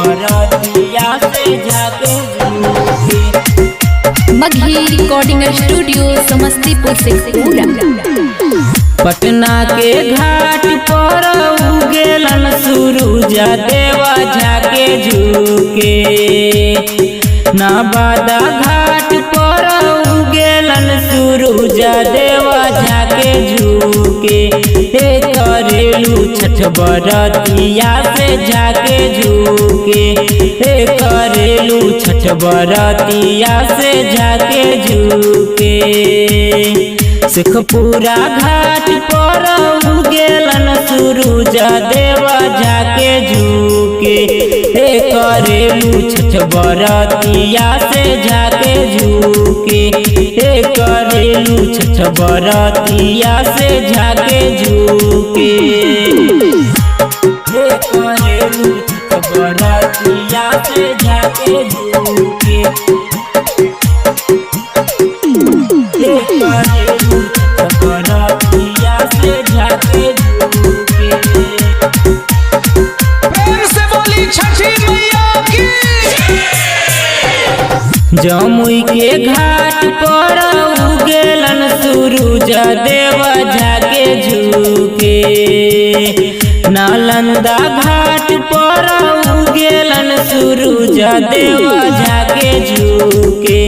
बरतिया से जाके झूके। मगही रिकॉर्डिंग स्टूडियो समस्तीपुर से पूरा। पटना के घाट पर उगेलन सूरज देवा जाके झूके। नवादा घाट पर उगेलन सूरज देवा जाके झूके। हे करेलू छठ बरतिया से जाके झूके। हे करेलू छठ बरतिया से जाके झूके। शेखपुरा घाट पर उगेलन सूरज देवा जाके झूके। हे करेलू छठ बरतिया से जाके झूके। हे करेलू छठ बरतिया से जाके झूके। हे करेलू छठ बरतिया से जाके झूके। हे करेलू छठ बरतिया से जाके झूके। प्रेम से बोली छठी मैया की। जमुई के घाट पर उगेलन सूरज देवा जाके झूके। नालंदा घाट पर उगेलन सूरज देवा जाके झूके।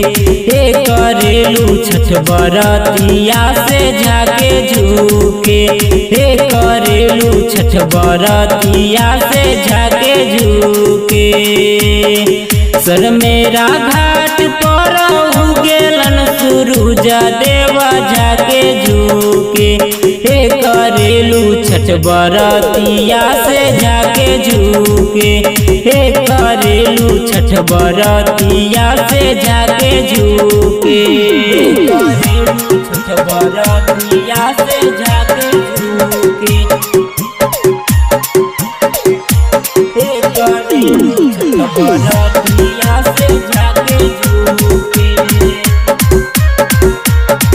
हे करेलू छठ बरतिया से जाके झूके। हे करेलू छठ बरतिया से जाके झूके। सर मेरा घाट पर उगेलन सूरज देवा जाके झूके। हे करेलू छठ बरतिया से जाके झूके। हे करेलू छठ बरतिया से जाके झूके। करेलू छठ बरतिया से जाके झूके। हे करेलू छठ बरतिया से जाके झूके।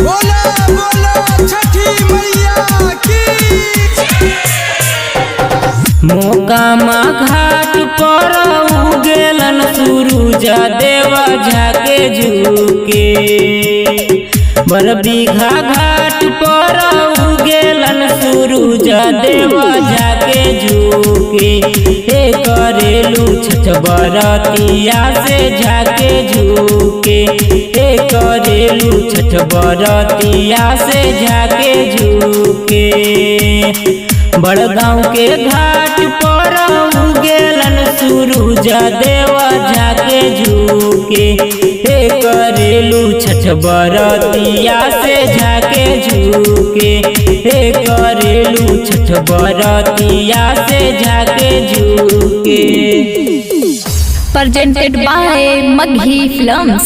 बोला बोला छठी मैया की। मोकामा घाट पर उगेलन सूरज देवा जाके झूके। बरबीघा घाट पर उगेलन सूरज देवा जाके झूके। हे करेलू छठ बरतिया से जाके झूके। हे करेलू छठ बरतिया से जाके झूके। बड़गांव के घाट पर उगेलन सूरज देवा जाके झूके। हे करेलू छठ बरतिया से जाके झूके। हे करेलू छठ बरतिया से जाके झूके। presented by Maghi Films।